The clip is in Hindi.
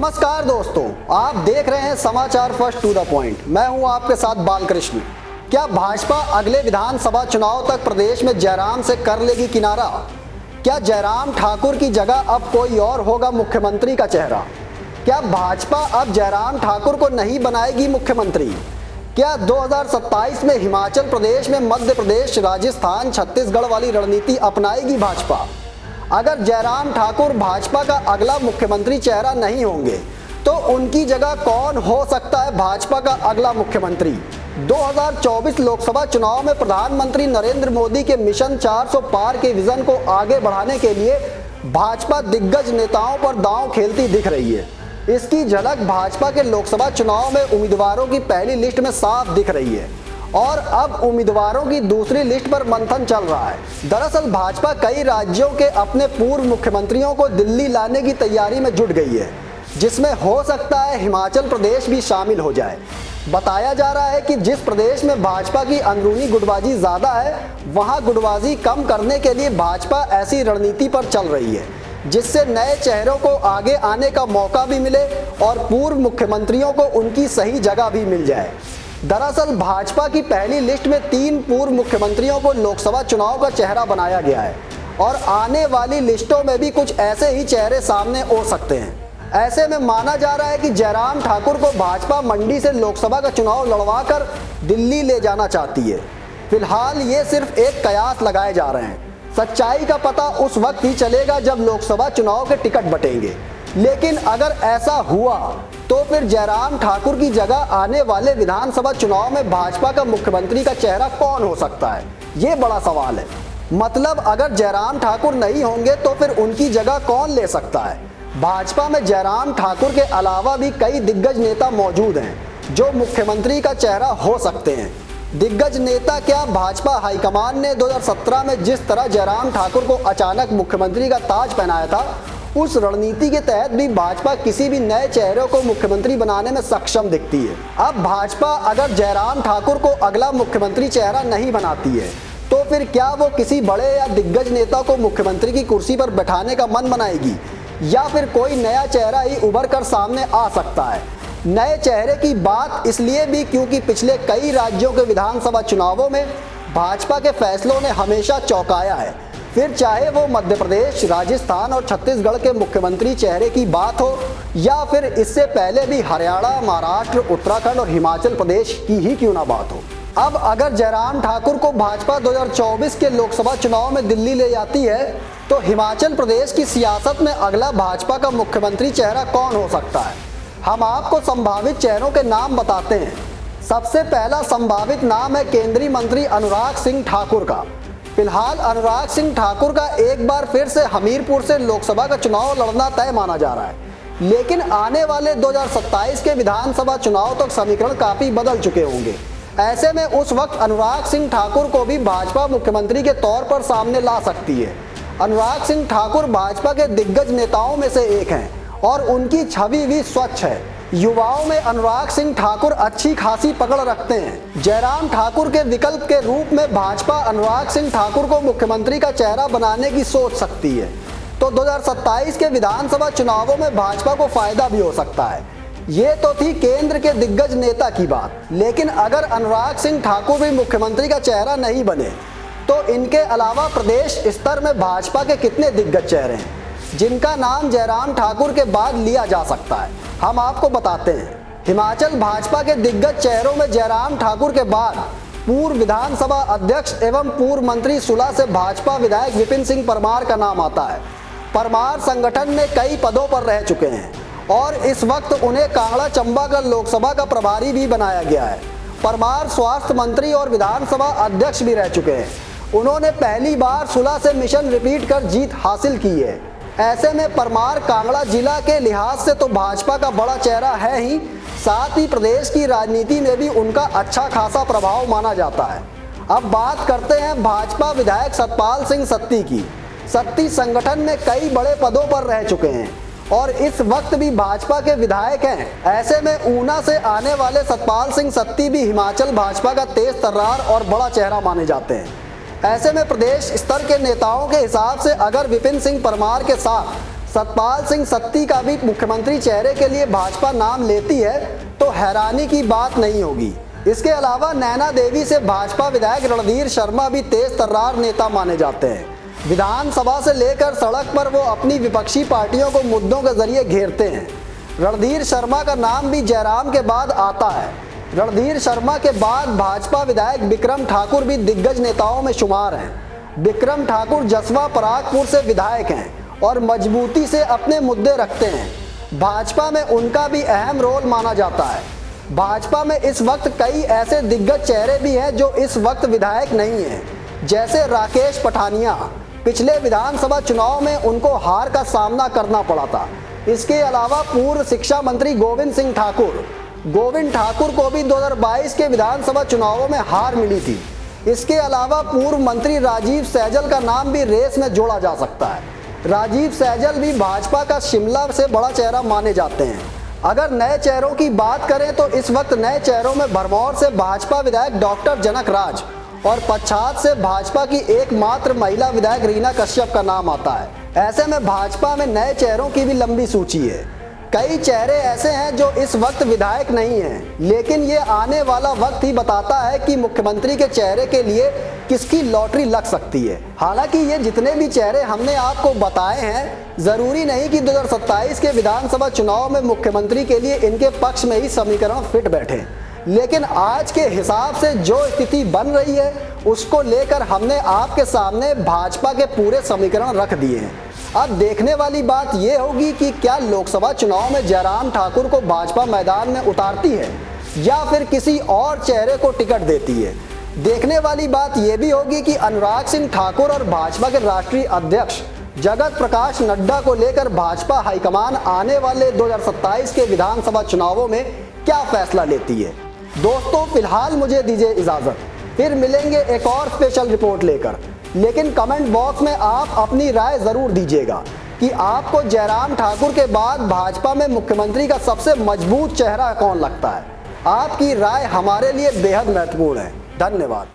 नमस्कार दोस्तों, आप देख रहे हैं समाचार फर्स्ट टू द पॉइंट। मैं हूं आपके साथ बालकृष्ण। क्या भाजपा अगले विधानसभा चुनाव तक प्रदेश में जयराम से कर लेगी किनारा? क्या जयराम ठाकुर की जगह अब कोई और होगा मुख्यमंत्री का चेहरा? क्या भाजपा अब जयराम ठाकुर को नहीं बनाएगी मुख्यमंत्री? क्या 2027 में हिमाचल प्रदेश में मध्य प्रदेश, राजस्थान, छत्तीसगढ़ वाली रणनीति अपनाएगी भाजपा? अगर जयराम ठाकुर भाजपा का अगला मुख्यमंत्री चेहरा नहीं होंगे तो उनकी जगह कौन हो सकता है भाजपा का अगला मुख्यमंत्री? 2024 लोकसभा चुनाव में प्रधानमंत्री नरेंद्र मोदी के मिशन 400 पार के विजन को आगे बढ़ाने के लिए भाजपा दिग्गज नेताओं पर दांव खेलती दिख रही है। इसकी झलक भाजपा के लोकसभा चुनाव में उम्मीदवारों की पहली लिस्ट में साफ दिख रही है और अब उम्मीदवारों की दूसरी लिस्ट पर मंथन चल रहा है। दरअसल भाजपा कई राज्यों के अपने पूर्व मुख्यमंत्रियों को दिल्ली लाने की तैयारी में जुट गई है, जिसमें हो सकता है हिमाचल प्रदेश भी शामिल हो जाए। बताया जा रहा है कि जिस प्रदेश में भाजपा की अंदरूनी गुटबाजी ज्यादा है, वहां गुटबाजी कम करने के लिए भाजपा ऐसी रणनीति पर चल रही है जिससे नए चेहरों को आगे आने का मौका भी मिले और पूर्व मुख्यमंत्रियों को उनकी सही जगह भी मिल जाए। दरअसल भाजपा की पहली लिस्ट में 3 पूर्व मुख्यमंत्रियों को लोकसभा चुनाव का चेहरा बनाया गया है और आने वाली लिस्टों में भी कुछ ऐसे ही चेहरे सामने हो सकते हैं। ऐसे में माना जा रहा है कि जयराम ठाकुर को भाजपा मंडी से लोकसभा का चुनाव लड़वाकर दिल्ली ले जाना चाहती है। फिलहाल ये सिर्फ एक कयास लगाए जा रहे हैं। सच्चाई का पता उस वक्त ही चलेगा जब लोकसभा चुनाव के टिकट बटेंगे। लेकिन अगर ऐसा हुआ तो फिर जयराम ठाकुर की जगह आने वाले विधानसभा चुनाव में भाजपा का मुख्यमंत्री का चेहरा कौन हो सकता है, ये बड़ा सवाल है। मतलब अगर जयराम ठाकुर नहीं होंगे तो फिर उनकी जगह कौन ले सकता है? भाजपा में जयराम ठाकुर के अलावा भी कई दिग्गज नेता मौजूद हैं जो मुख्यमंत्री का चेहरा हो सकते हैं। दिग्गज नेता क्या, भाजपा हाईकमान ने 2017 में जिस तरह जयराम ठाकुर को अचानक मुख्यमंत्री का ताज पहनाया था, उस रणनीति के तहत भी भाजपा किसी भी नए चेहरे को मुख्यमंत्री बनाने में सक्षम दिखती है। अब भाजपा अगर जयराम ठाकुर को अगला मुख्यमंत्री चेहरा नहीं बनाती है तो फिर क्या वो किसी बड़े या दिग्गज नेता को मुख्यमंत्री की कुर्सी पर बैठाने का मन बनाएगी या फिर कोई नया चेहरा ही उभर कर सामने आ सकता है? नए चेहरे की बात इसलिए भी क्योंकि पिछले कई राज्यों के विधानसभा चुनावों में भाजपा के फैसलों ने हमेशा चौंकाया है। फिर चाहे वो मध्य प्रदेश, राजस्थान और छत्तीसगढ़ के मुख्यमंत्री चेहरे की बात हो या फिर इससे पहले भी हरियाणा, महाराष्ट्र, उत्तराखंड और हिमाचल प्रदेश की ही क्यों ना बात हो। अब अगर जयराम ठाकुर को भाजपा 2024 के लोकसभा चुनाव में दिल्ली ले जाती है तो हिमाचल प्रदेश की सियासत में अगला भाजपा का मुख्यमंत्री चेहरा कौन हो सकता है? हम आपको संभावित चेहरों के नाम बताते हैं। सबसे पहला संभावित नाम है केंद्रीय मंत्री अनुराग सिंह ठाकुर का। फिलहाल अनुराग सिंह ठाकुर का एक बार फिर से हमीरपुर से लोकसभा का चुनाव लड़ना तय माना जा रहा है, लेकिन आने वाले 2027 के विधानसभा चुनाव तक समीकरण काफी बदल चुके होंगे। ऐसे में उस वक्त अनुराग सिंह ठाकुर को भी भाजपा मुख्यमंत्री के तौर पर सामने ला सकती है। अनुराग सिंह ठाकुर भाजपा के दिग्गज नेताओं में से एक हैं और उनकी छवि भी स्वच्छ है। युवाओं में अनुराग सिंह ठाकुर अच्छी खासी पकड़ रखते हैं। जयराम ठाकुर के विकल्प के रूप में भाजपा अनुराग सिंह ठाकुर को मुख्यमंत्री का चेहरा बनाने की सोच सकती है, तो 2027 के विधानसभा चुनावों में भाजपा को फायदा भी हो सकता है। ये तो थी केंद्र के दिग्गज नेता की बात, लेकिन अगर अनुराग सिंह ठाकुर भी मुख्यमंत्री का चेहरा नहीं बने तो इनके अलावा प्रदेश स्तर में भाजपा के कितने दिग्गज चेहरे हैं जिनका नाम जयराम ठाकुर के बाद लिया जा सकता है? हम आपको बताते हैं। हिमाचल भाजपा के दिग्गज चेहरों में जयराम ठाकुर के बाद पूर्व विधानसभा अध्यक्ष एवं पूर्व मंत्री सुला से भाजपा विधायक विपिन सिंह परमार का नाम आता है। परमार संगठन में कई पदों पर रह चुके हैं और इस वक्त उन्हें कांगड़ा चंबा का लोकसभा का प्रभारी भी बनाया गया है। परमार स्वास्थ्य मंत्री और विधानसभा अध्यक्ष भी रह चुके हैं। उन्होंने पहली बार सुला से मिशन रिपीट कर जीत हासिल की है। ऐसे में परमार कांगड़ा जिला के लिहाज से तो भाजपा का बड़ा चेहरा है ही, साथ ही प्रदेश की राजनीति में भी उनका अच्छा खासा प्रभाव माना जाता है। अब बात करते हैं भाजपा विधायक सतपाल सिंह सत्ती की। सत्ती संगठन में कई बड़े पदों पर रह चुके हैं और इस वक्त भी भाजपा के विधायक हैं। ऐसे में ऊना से आने वाले सतपाल सिंह सत्ती भी हिमाचल भाजपा का तेज तर्रार और बड़ा चेहरा माने जाते हैं। ऐसे में प्रदेश स्तर के नेताओं के हिसाब से अगर विपिन सिंह परमार के साथ सतपाल सिंह सत्ती का भी मुख्यमंत्री चेहरे के लिए भाजपा नाम लेती है तो हैरानी की बात नहीं होगी। इसके अलावा नैना देवी से भाजपा विधायक रणधीर शर्मा भी तेज तर्रार नेता माने जाते हैं। विधानसभा से लेकर सड़क पर वो अपनी विपक्षी पार्टियों को मुद्दों के जरिए घेरते हैं। रणधीर शर्मा का नाम भी जयराम के बाद आता है। रणधीर शर्मा के बाद भाजपा विधायक विक्रम ठाकुर भी दिग्गज नेताओं में शुमार हैं। विक्रम ठाकुर जसवा परागपुर से विधायक हैं और मजबूती से अपने मुद्दे रखते हैं। भाजपा में उनका भी अहम रोल माना जाता है। भाजपा में इस वक्त कई ऐसे दिग्गज चेहरे भी हैं जो इस वक्त विधायक नहीं हैं, जैसे राकेश पठानिया। पिछले विधानसभा चुनाव में उनको हार का सामना करना पड़ा था। इसके अलावा पूर्व शिक्षा मंत्री गोविंद सिंह ठाकुर को भी 2022 के विधानसभा चुनावों में हार मिली थी। इसके अलावा पूर्व मंत्री राजीव सैजल का नाम भी रेस में जोड़ा जा सकता है। राजीव सैजल भी भाजपा का शिमला से बड़ा चेहरा माने जाते हैं। अगर नए चेहरों की बात करें तो इस वक्त नए चेहरों में भरमौर से भाजपा विधायक डॉक्टर जनक राज और पच्छाद से भाजपा की एकमात्र महिला विधायक रीना कश्यप का नाम आता है। ऐसे में भाजपा में नए चेहरों की भी लंबी सूची है। कई चेहरे ऐसे हैं जो इस वक्त विधायक नहीं हैं, लेकिन ये आने वाला वक्त ही बताता है कि मुख्यमंत्री के चेहरे के लिए किसकी लॉटरी लग सकती है। हालांकि ये जितने भी चेहरे हमने आपको बताए हैं, जरूरी नहीं कि 2027 के विधानसभा चुनाव में मुख्यमंत्री के लिए इनके पक्ष में ही समीकरण फिट बैठे, लेकिन आज के हिसाब से जो स्थिति बन रही है उसको लेकर हमने आपके सामने भाजपा के पूरे समीकरण रख दिए हैं। अब देखने वाली बात यह होगी कि क्या लोकसभा चुनाव में जयराम ठाकुर को भाजपा मैदान में उतारती है या फिर किसी और चेहरे को टिकट देती है। देखने वाली बात यह भी होगी कि अनुराग सिंह ठाकुर और भाजपा के राष्ट्रीय अध्यक्ष जगत प्रकाश नड्डा को लेकर भाजपा हाईकमान आने वाले 2027 के विधानसभा चुनावों में क्या फैसला लेती है। दोस्तों, फिलहाल मुझे दीजिए इजाजत, फिर मिलेंगे एक और स्पेशल रिपोर्ट लेकर। लेकिन कमेंट बॉक्स में आप अपनी राय जरूर दीजिएगा कि आपको जयराम ठाकुर के बाद भाजपा में मुख्यमंत्री का सबसे मजबूत चेहरा कौन लगता है। आपकी राय हमारे लिए बेहद महत्वपूर्ण है। धन्यवाद।